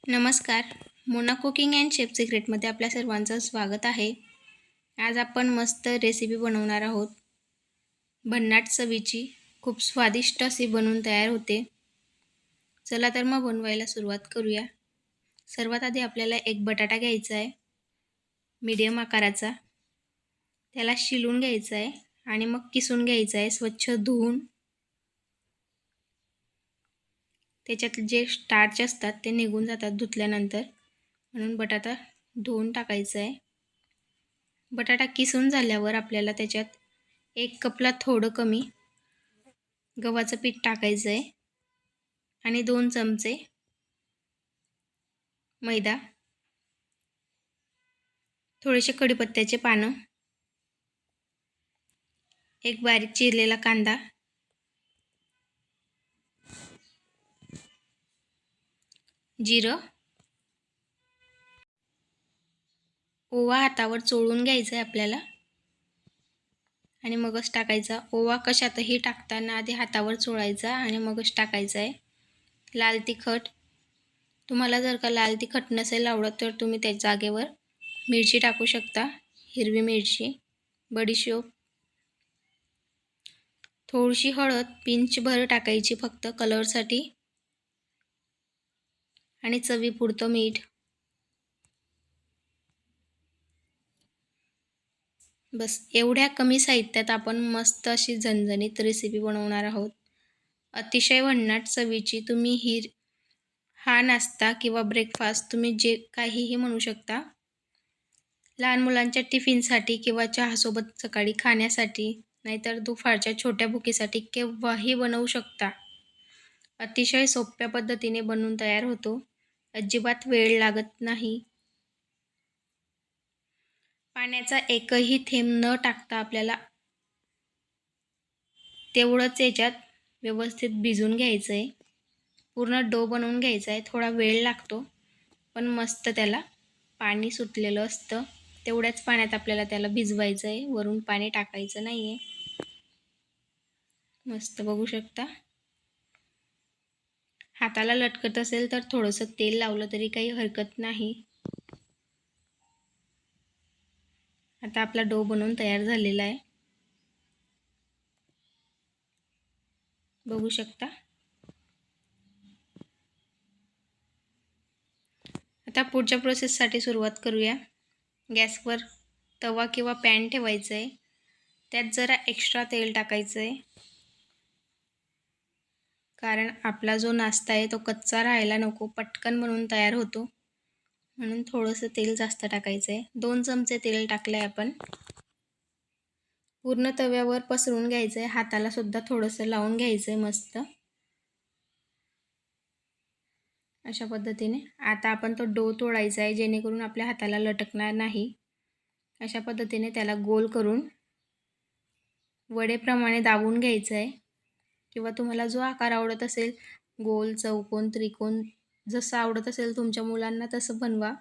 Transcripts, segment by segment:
नमस्कार. Mona cooking and chef सिक्रेटमध्ये आपल्या सर्वांचं स्वागत आहे. आज आपण मस्त रेसिपी बनवणार आहोत. भन्नाट चवीची खूप स्वादिष्ट अशी बनवून तयार होते. चला तर मग बनवायला सुरुवात करूया. सर्वात आधी आपल्याला एक बटाटा घ्यायचा आहे, मीडियम आकाराचा. त्याला शिलून घ्यायचा आहे आणि मग किसून घ्यायचा आहे स्वच्छ धुवून. त्याच्यात जे स्टार्च असतात ते निघून जातात धुतल्यानंतर, म्हणून बटाटा धुवून टाकायचा आहे. बटाटा किसून झाल्यावर आपल्याला त्याच्यात 1 कपला थोडं कमी गव्हाचं पीठ टाकायचं आहे आणि 2 चमचे मैदा, थोडेसे कढीपत्त्याचे पानं, एक बारीक चिरलेला कांदा, जिरं, ओवा हातावर चोळून घ्यायचा आहे आपल्याला आणि मगच टाकायचा. ओवा कशातही टाकताना आधी हातावर चोळायचा आणि मगच टाकायचा आहे. लाल तिखट, तुम्हाला जर का लाल तिखट नसेल आवडत तर तुम्ही त्या जागेवर मिरची टाकू शकता, हिरवी मिरची, बडीशोप, थोडीशी हळद पिंचभर टाकायची फक्त कलरसाठी आणि चवीपुरतं मीठ. बस एवढ्या कमी साहित्यात आपण मस्त अशी झणझणीत रेसिपी बनवणार आहोत. अतिशय भन्नाट चवीची. तुम्ही हा नाश्ता किंवा ब्रेकफास्ट तुम्ही जे काहीही म्हणू शकता. लहान मुलांच्या टिफिनसाठी किंवा चहासोबत सकाळी खाण्यासाठी, नाहीतर दुपारच्या छोट्या भुकेसाठी केव्हाही बनवू शकता. अतिशय सोप्या पद्धतीने बनवून तयार होतो. अजिबात वेळ लागत नाही. पाण्याचा एकही थेंब न टाकता आपल्याला तेवढंच याच्यात व्यवस्थित भिजून घ्यायचं आहे. पूर्ण डो बनवून घ्यायचा आहे. थोडा वेळ लागतो, पण मस्त त्याला पाणी सुटलेलं असतं. तेवढ्याच पाण्यात आपल्याला त्याला भिजवायचं आहे, वरून पाणी टाकायचं नाही आहे. मस्त बघू शकता. हाताला लटकत असेल तर थोडंसं तेल लावलं तरी काही हरकत नाही. आता आपला डो बनवून तयार झालेला आहे, बघू शकता. आता पुढच्या प्रोसेससाठी सुरुवात करूया. गॅसवर तवा किंवा पॅन ठेवायचं आहे. त्यात जरा एक्स्ट्रा तेल टाकायचं आहे, कारण आपला जो नाश्ता आहे तो कच्चा राहायला नको, पटकन बनवून तयार होतो. म्हणून थोडंसं तेल जास्त टाकायचं आहे. 2 चमचे तेल टाकलं आहे आपण. पूर्ण तव्यावर पसरवून घ्यायचं आहे. हाताला सुद्धा थोडंसं लावून घ्यायचं आहे मस्त. अशा पद्धतीने आता आपण तो डो तोडायचा आहे, जेणेकरून आपल्या हाताला लटकणार नाही. अशा पद्धतीने त्याला गोल करून वडेप्रमाणे दाबून घ्यायचं आहे, किंवा तुम्हाला जो आकार आवडत असेल, गोल, चौकोन, त्रिकोण, जसं आवडत असेल तुमच्या मुलांना तसं बनवा.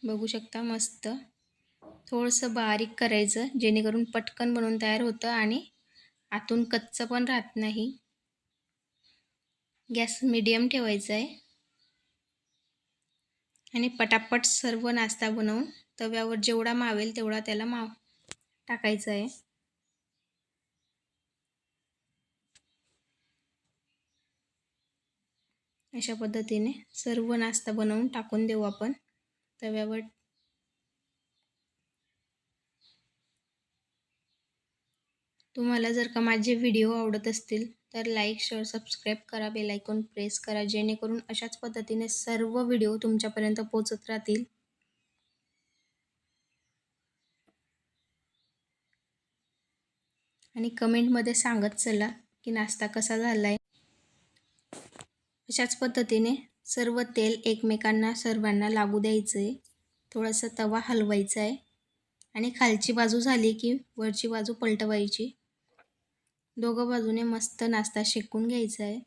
बघू शकता मस्त. थोडंसं बारीक करायचं, जेणेकरून पटकन बनवून तयार होतं आणि आतून कच्चं पण राहत नाही. गॅस मीडियम ठेवायचा आहे आणि पटापट सर्व नाश्ता बनवून तव्यावर जेवढा मावेल तेवढा त्याला टाकायचा आहे. अशा पद्धतीने सर्व नाश्ता बनवून टाकून देऊ आपण तव्यावर. तुम्हाला जर का माझे व्हिडिओ आवडत असतील तर लाईक, शेअर, सबस्क्राईब करा, बेल आयकॉन प्रेस करा, जेणेकरून अशाच पद्धतीने सर्व व्हिडिओ तुमच्यापर्यंत पोहोचत राहतील. आणि कमेंटमध्ये सांगत चला की नाश्ता कसा झाला आहे. अशाच पद्धतीने सर्व तेल एकमेकांना सर्वांना लागू द्यायचं आहे. थोडासा तवा हलवायचा आहे आणि खालची बाजू झाली की वरची बाजू पलटवायची. दोघं बाजूने मस्त नाश्ता शेकून घ्यायचा आहे.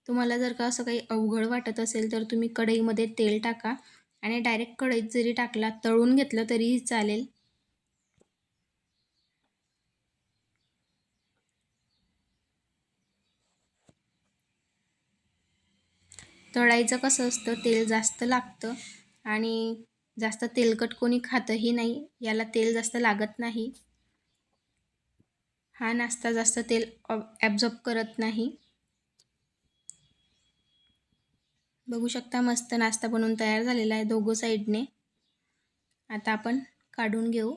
तुम्हाला जर का असं काही अवघड वाटत असेल तर तुम्ही कढईमध्ये तेल टाका आणि डायरेक्ट कढईत जरी टाकला, तळून घेतलं तरीही चालेल. तळायचं कसं असतं, तेल जास्त लागतं आणि जास्त तेलकट कोणी खातंही नाही. याला तेल जास्त लागत नाही. हा नाश्ता जास्त तेल ॲब्झॉर्ब करत नाही. बघू शकता मस्त नाश्ता बनवून तयार झालेला आहे दोघं साईडने. आता आपण काढून घेऊ.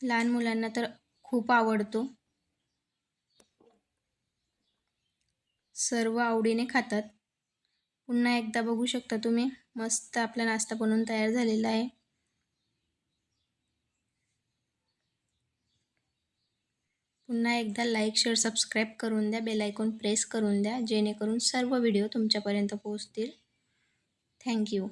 लहान मुलांना तर खूप आवडतो. सर्व आवडीने खातात. पुन्हा एकदा बघू शकता तुम्ही, मस्त आपला नाश्ता बनवून तयार झालेला आहे. पुन्हा एकदा लाईक, शेअर, सबस्क्राईब करून द्या. बेल आयकॉन प्रेस करून द्या, जेणेकरून सर्व व्हिडिओ तुमच्यापर्यंत पोहोचतील. थँक्यू.